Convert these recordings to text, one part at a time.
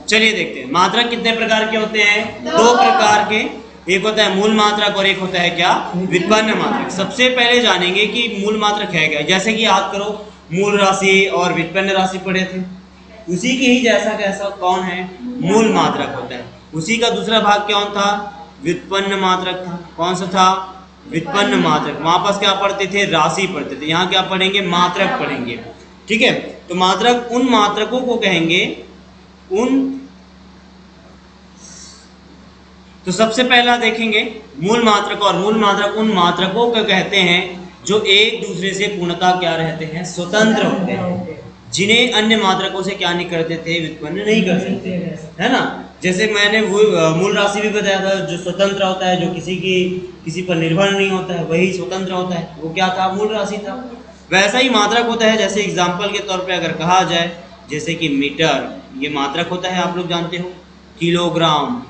चलिए देखते हैं मात्रक कितने प्रकार के होते हैं। दो प्रकार के, एक होता है मूल मात्रक और एक होता है क्या, व्युत्पन्न मात्रक। सबसे पहले जानेंगे कि मूल मात्रक है क्या। जैसे कि याद करो मूल राशि और व्युत्पन्न राशि पढ़े थे, उसी के ही जैसा कैसा कौन है, मूल मात्रक होता है। उसी का दूसरा भाग कौन था, व्युत्पन्न मात्रक था। कौन सा था, व्युत्पन्न मात्रक। वहां पास क्या पढ़ते थे, राशि पढ़ते थे। यहाँ क्या पढ़ेंगे, मात्रक पढ़ेंगे। ठीक है, तो मात्रक उन मात्रकों को कहेंगे तो सबसे पहला देखेंगे मूल मात्रक। और मूल मात्रक उन मात्रकों को कहते हैं जो एक दूसरे से पूर्णतः क्या रहते हैं, स्वतंत्र होते हैं, जिन्हें अन्य मात्रकों से क्या नहीं करते थे, व्युत्पन्न नहीं कर सकते, है ना। जैसे मैंने वो मूल राशि भी बताया था, जो स्वतंत्र होता है, जो किसी पर निर्भर नहीं होता है, वही स्वतंत्र होता है, वो क्या था, मूल राशि था। वैसा ही मात्रक होता है। जैसे एग्जाम्पल के तौर पे अगर कहा जाए, जैसे कि मीटर, ये मात्रक होता है, आप लोग जानते हो। किलोग्राम,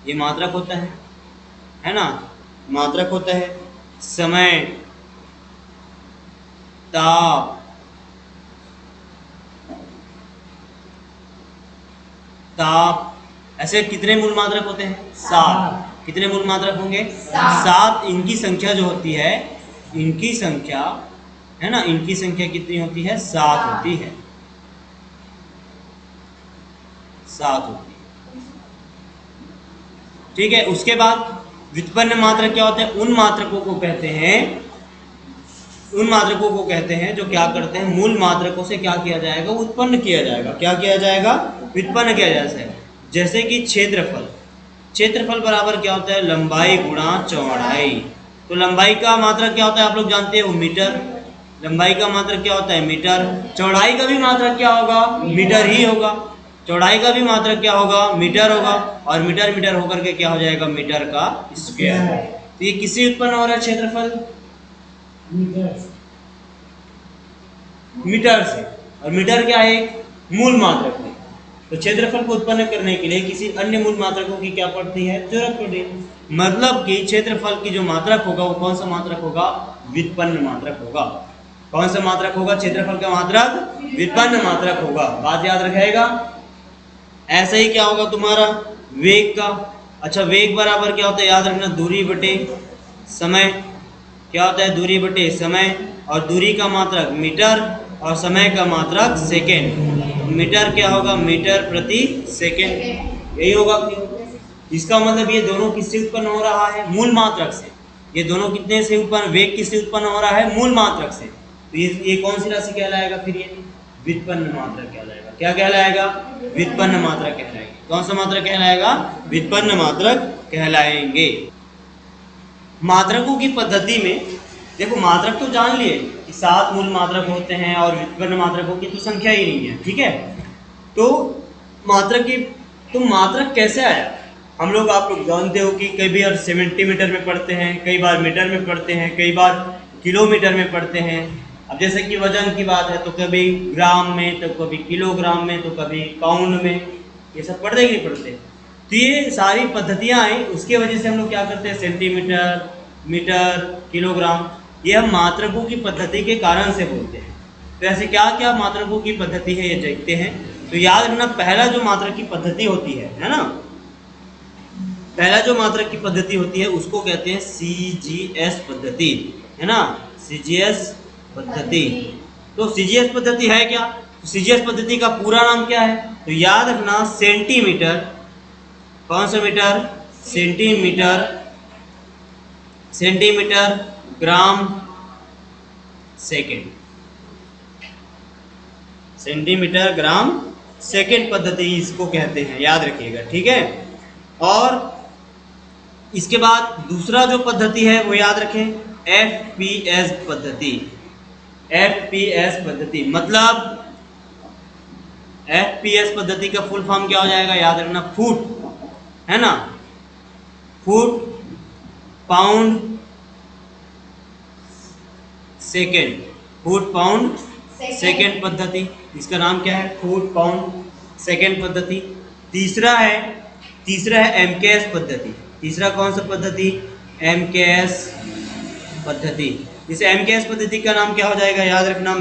ये मात्रक होता है ना, मात्रक होता है। समय, ताप, ऐसे कितने मूल मात्रक होते हैं, 7। कितने मूल मात्रक होंगे, 7। इनकी संख्या जो होती है, इनकी संख्या है ना, इनकी संख्या कितनी होती है, 7 होती है, 7 होती है। ठीक है, उसके बाद व्युत्पन्न मात्रक क्या होते हैं, उन मात्रकों को कहते हैं जो क्या करते हैं, मूल मात्रकों से क्या किया जाएगा, उत्पन्न किया जाएगा। क्या किया जाएगा, व्युत्पन्न किया जाएगा। जैसे कि क्षेत्रफल बराबर क्या होता है, लंबाई गुणा चौड़ाई। तो लंबाई का मात्रक क्या होता है, आप लोग जानते हो, मीटर। लंबाई का मात्रक क्या होता है, मीटर। चौड़ाई का भी मात्रक क्या होगा, मीटर ही होगा। चौड़ाई का भी मात्रक क्या होगा, मीटर होगा। और मीटर होकर के क्या हो जाएगा, मीटर का स्क्वायर। तो ये किससे उत्पन्न हो रहा है, क्षेत्रफल, मीटर से। और मीटर क्या है, एक मूल मात्रक है। तो क्षेत्रफल को उत्पन्न करने के लिए किसी अन्य मूल मात्रकों की क्या पड़ती है, जरूरत पड़ती है। मतलब कि क्षेत्रफल की जो मात्रक होगा वो कौन सा मात्रक होगा, व्युत्पन्न मात्रक होगा। कौन सा मात्रक होगा, क्षेत्रफल का मात्रक व्युत्पन्न मात्रक होगा। बात याद रखेगा। ऐसा ही क्या होगा तुम्हारा वेग का। अच्छा, वेग बराबर क्या होता है, याद रखना, दूरी बटे समय। क्या होता है, दूरी बटे समय। और दूरी का मात्रक मीटर और समय का मात्रक सेकेंड। मीटर क्या होगा, मीटर प्रति सेकेंड, यही होगा। इसका मतलब ये दोनों किससे उत्पन्न हो रहा है, मूल मात्रक से। ये दोनों कितने से उत्पन्न, वेग किससे उत्पन्न हो रहा है, मूल मात्रक से। तो ये कौन सी राशि कहलाएगा, फिर ये व्युत्पन्न मात्रक कहलाएगा। क्या कहलाएगा, व्युत्पन्न मात्रक कहलाएगा। कौन सा मात्रक कहलाएगा, व्युत्पन्न मात्रक कहलाएंगे। मात्रकों की पद्धति में देखो, मात्रक तो जान लिए कि 7 मूल मात्रक होते हैं और व्युत्पन्न मात्रकों की तो संख्या ही नहीं है। ठीक है, तो मात्रक कैसे आया, हम लोग, आप लोग जानते हो कि कई बार सेंटीमीटर में पढ़ते हैं, कई बार मीटर में पढ़ते हैं, कई बार किलोमीटर में पढ़ते हैं। अब जैसे कि वजन की बात है तो कभी ग्राम में, तो कभी किलोग्राम में, तो कभी पाउंड में, ये सब पढ़ते कि नहीं पढ़ते। तो ये सारी पद्धतियाँ आई, उसके वजह से हम लोग क्या करते हैं, सेंटीमीटर, मीटर, किलोग्राम, ये हम मात्रकों की पद्धति के कारण से बोलते हैं। तो ऐसे क्या क्या मात्रकों की पद्धति है ये देखते हैं। तो याद रखना, पहला जो मात्रक की पद्धति होती है ना, पहला जो मात्रक की पद्धति होती है उसको कहते हैं CGS पद्धति, है ना, CGS पद्धति। तो CGS पद्धति है क्या, CGS पद्धति का पूरा नाम क्या है, तो याद रखना, सेंटीमीटर, कौन सा मीटर, सेंटीमीटर, ग्राम, सेकेंड। सेंटीमीटर, ग्राम, सेकेंड पद्धति इसको कहते हैं, याद रखिएगा। ठीक है, और इसके बाद दूसरा जो पद्धति है वो याद रखें, FPS पद्धति। FPS पद्धति मतलब FPS पद्धति का फुल फॉर्म क्या हो जाएगा, याद रखना, फुट, है ना, foot, pound, second. Foot, pound, second पद्धति, इसका नाम क्या है, फुट, पाउंड, सेकेंड पद्धति। तीसरा है MKS पद्धति। तीसरा कौन सा पद्धति, MKS पद्धति। इस MKS पद्धति का नाम क्या हो जाएगा, याद रखना,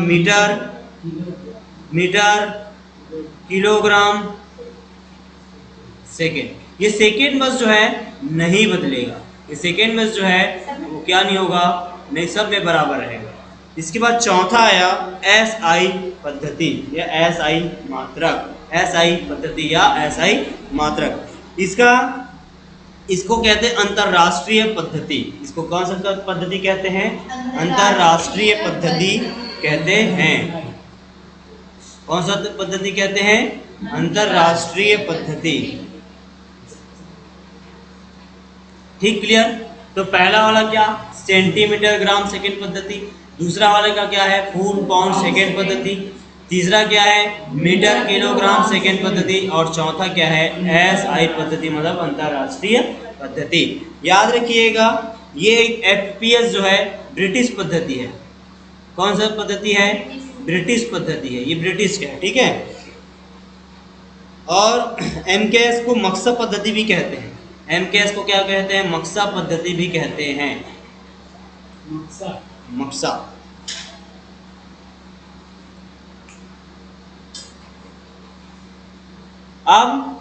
मीटर किलोग्राम सेकेंड। ये सेकेंड बस जो है नहीं बदलेगा, ये सेकेंड बस जो है वो क्या नहीं होगा, नहीं, सब में बराबर रहेगा। इसके बाद चौथा आया SI पद्धति या SI मात्रक, SI पद्धति या SI मात्रक। इसको कहते हैं अंतरराष्ट्रीय पद्धति। इसको कौन सा पद्धति कहते हैं, अंतरराष्ट्रीय पद्धति कहते हैं। कौन सा पद्धति कहते हैं, अंतरराष्ट्रीय पद्धति। ठीक, क्लियर। तो पहला वाला क्या, सेंटीमीटर ग्राम सेकेंड पद्धति, दूसरा वाले का क्या है, फुट पाउंड सेकेंड पद्धति, तीसरा क्या है, मीटर किलोग्राम सेकेंड पद्धति, और चौथा क्या है, SI पद्धति मतलब अंतरराष्ट्रीय पद्धति। याद रखिएगा ये FPS जो है ब्रिटिश पद्धति है। कौन सा पद्धति है, ब्रिटिश पद्धति है, ये ब्रिटिश का है, ठीक है। और MKS को मक्सा पद्धति भी कहते हैं। MKS को क्या कहते हैं, मक्सा पद्धति भी कहते हैं, मक्सा। अब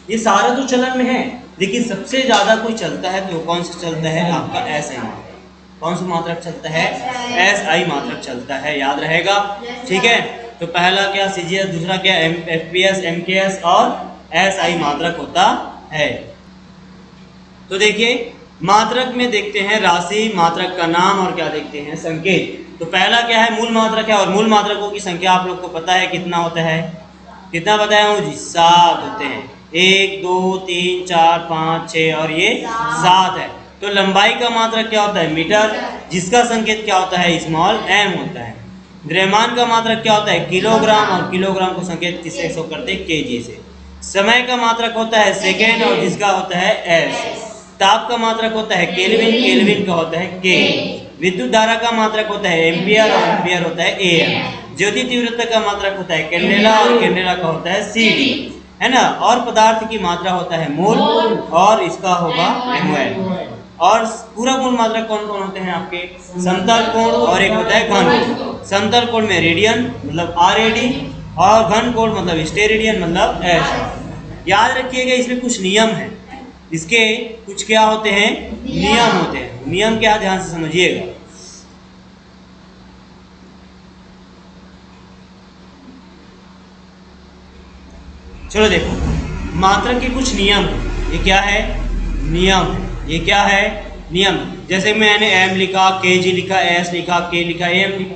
ये सारा तो चलन में है, लेकिन सबसे ज्यादा कोई चलता है तो कौन सा चलता है, आपका SI मात्रक। कौन सा मात्रक चलता है, SI मात्रक चलता है, याद रहेगा, ठीक है। तो पहला क्या CGS, दूसरा क्या FPS, MKS और SI मात्रक होता है। तो देखिए मात्रक में देखते हैं राशि, मात्रक का नाम और क्या देखते हैं, संकेत। तो पहला क्या है, मूल मात्रक है, और मूल मात्रकों की संख्या आप लोग को पता है कितना होता है, कितना बताया हूँ जी, 7 होते हैं। 1 2 3 4 5 6 और ये 7 है। तो लंबाई का मात्रक क्या होता है, मीटर, जिसका संकेत क्या होता है, स्मॉल m होता है। द्रव्यमान का मात्रक क्या होता है, किलोग्राम, और किलोग्राम को संकेत किससे शो करते हैं, kg से। समय का मात्रक होता है सेकेंड, और जिसका होता है s। ताप का मात्रक होता है केल्विन, केल्विन का होता है K। विद्युत धारा का मात्रक होता है एम्पियर, और एम्पियर होता है AM। ज्योति तीव्रता का मात्रक होता है कैंडेला, और कैंडेला का होता है CD, है ना। और पदार्थ की मात्रा होता है मोल, और इसका होगा mol। और पूरा मूल मात्रक कौन कौन होते हैं आपके, समतल कोण, और एक होता है घन कोण। समतल कोण में रेडियन मतलब RAD, और घन कोण मतलब स्टेरेडियन मतलब S। याद रखिएगा इसमें कुछ नियम है, इसके कुछ क्या होते हैं, नियम होते हैं। नियम क्या, ध्यान से समझिएगा। चलो देखो मात्रक के कुछ नियम है। ये क्या है, नियम है। ये क्या है, नियम। जैसे मैंने m लिखा, kg लिखा, s लिखा, k लिखा, am लिखा,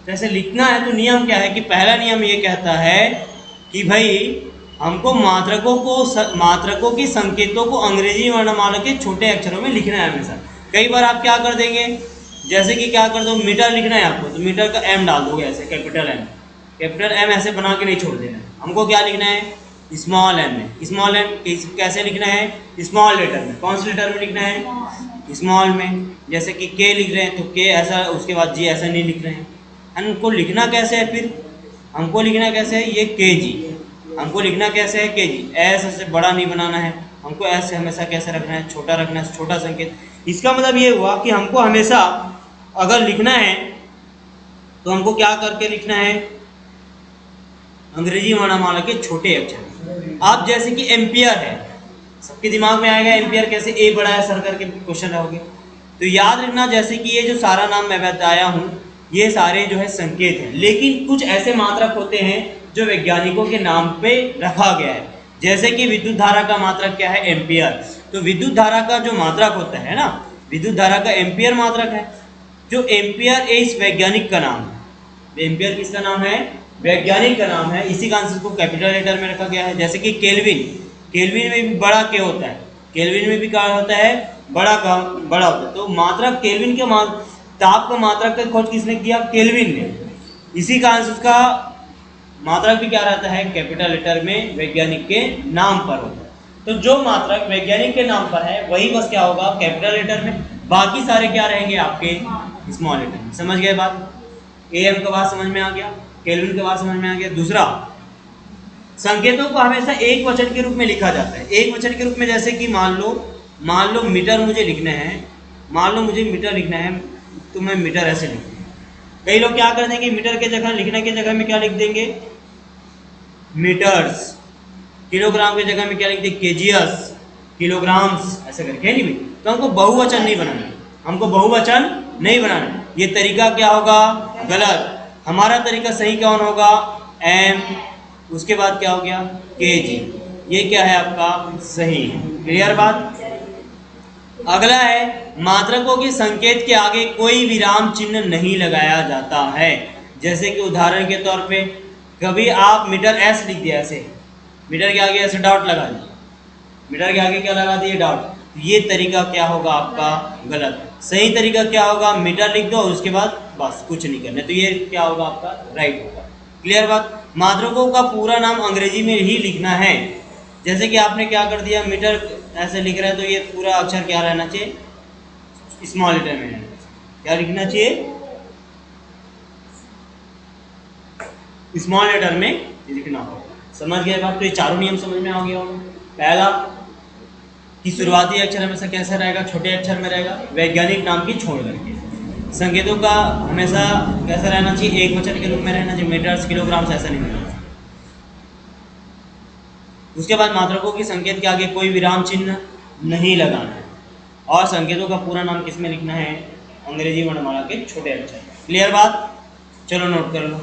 जैसे लिखना है। तो नियम क्या है कि पहला नियम ये कहता है कि भाई हमको मात्रकों के संकेतों को अंग्रेजी वर्णमाला के छोटे अक्षरों में लिखना है हमेशा। कई बार आप क्या कर देंगे, जैसे कि क्या कर दो, मीटर लिखना है आपको, तो मीटर का m डाल दोगे ऐसे, कैपिटल M ऐसे बना के नहीं छोड़ देना है। हमको क्या लिखना है, स्मॉल m में। स्मॉल m कैसे लिखना है, स्मॉल लेटर में। कौन से लेटर में लिखना है, स्मॉल में। जैसे कि k लिख रहे हैं तो k ऐसा, उसके बाद g ऐसा नहीं लिख रहे हैं। हमको लिखना कैसे है, फिर हमको लिखना कैसे है, ये kg। हमको लिखना कैसे है, kg। ऐसे से बड़ा नहीं बनाना है हमको, ऐसे हमेशा कैसे रखना है, छोटा रखना है, छोटा संकेत। इसका मतलब ये हुआ कि हमको हमेशा अगर लिखना है तो हमको क्या करके लिखना है, अंग्रेजी वर्णमाला के छोटे अक्षर। आप जैसे कि एम्पियर है, सबके दिमाग में आएगा एम्पियर कैसे, ए बड़ा है सर करके क्वेश्चन रहोगे। तो याद रखना जैसे कि ये जो सारा नाम मैं बताया हूँ ये सारे जो है संकेत हैं, लेकिन कुछ ऐसे मात्रक होते हैं जो वैज्ञानिकों के नाम पे रखा गया है। जैसे कि विद्युत धारा का मात्रक क्या है, एम्पियर। तो विद्युत धारा का जो मात्रक होता है ना, विद्युत धारा का एम्पियर मात्रक है। जो एम्पियर इस वैज्ञानिक का नाम है। एम्पियर किसका नाम है, वैज्ञानिक का नाम है। इसी का आंसर को कैपिटल लेटर में रखा गया है। जैसे कि केल्विन, केल्विन में भी बड़ा के होता है, केल्विन में भी क्या होता है, बड़ा का बड़ा होता है। तो मात्रक केल्विन के ताप का मात्रक का खोज किसने किया, केल्विन ने। इसी का आंसर का मात्रक भी क्या रहता है, कैपिटल लेटर में वैज्ञानिक के नाम पर होता है। तो जो मात्रक वैज्ञानिक के नाम पर है वही बस क्या होगा, कैपिटल लेटर में। बाकी सारे क्या रहेंगे आपके स्मॉल लेटर में। समझ गए बात, AM का बात समझ में आ गया, केल्विन का बात समझ में आ गया। दूसरा, संकेतों को हमेशा एक वचन के रूप में लिखा जाता है। एक वचन के रूप में जैसे कि मान लो मीटर मुझे लिखना है, मान लो मुझे मीटर लिखना है, तो मैं मीटर ऐसे लिख दूंगा। कई लोग क्या कर देंगे, मीटर के जगह लिखने की जगह में क्या लिख देंगे, मीटर्स। किलोग्राम की जगह में क्या लिख देंगे, केजीएस, किलोग्राम्स, ऐसा करके, है नहीं भाई। तो हमको बहुवचन नहीं बनाना, हमको बहुवचन नहीं बनाना। ये तरीका क्या होगा, गलत। हमारा तरीका सही कौन होगा, एम, उसके बाद क्या हो गया, केजी। ये क्या है आपका सही है। क्लियर बात। अगला है, मात्रकों के संकेत के आगे कोई विराम चिन्ह नहीं लगाया जाता है। जैसे कि उदाहरण के तौर पे कभी आप मीटर एस लिख दिया, ऐसे मीटर के आगे ऐसे डॉट लगा दिया, मीटर के आगे क्या लगा दिए, डॉट। ये तरीका क्या होगा आपका गलत। सही तरीका क्या होगा, मीटर लिख दो और उसके बाद बस कुछ नहीं करना। तो ये क्या होगा आपका राइट होगा। क्लियर बात। मात्रकों का पूरा नाम अंग्रेजी में ही लिखना है। जैसे कि आपने क्या कर दिया, मीटर ऐसे लिख रहा है तो ये पूरा अक्षर क्या रहना चाहिए, स्मॉल लेटर में रहना चाहिए। क्या लिखना चाहिए, स्मॉल लेटर में लिखना होगा। समझ गए बात। तो ये चारों नियम समझ में आ गया होगा। पहला कि शुरुआती अक्षर हमेशा कैसा रहेगा, छोटे अक्षर में रहेगा, वैज्ञानिक नाम की छोड़ करके। संकेतों का हमेशा कैसा रहना चाहिए, एक वचन के रूप में रहना चाहिए, मीटर्स, किलोग्राम्स ऐसा नहीं रहना चाहिए। उसके बाद मात्रकों के संकेत के आगे कोई विराम चिन्ह नहीं लगाना है। और संकेतों का पूरा नाम किस में लिखना है, अंग्रेजी वर्णमाला के छोटे अक्षर। क्लियर बात। चलो नोट कर लो।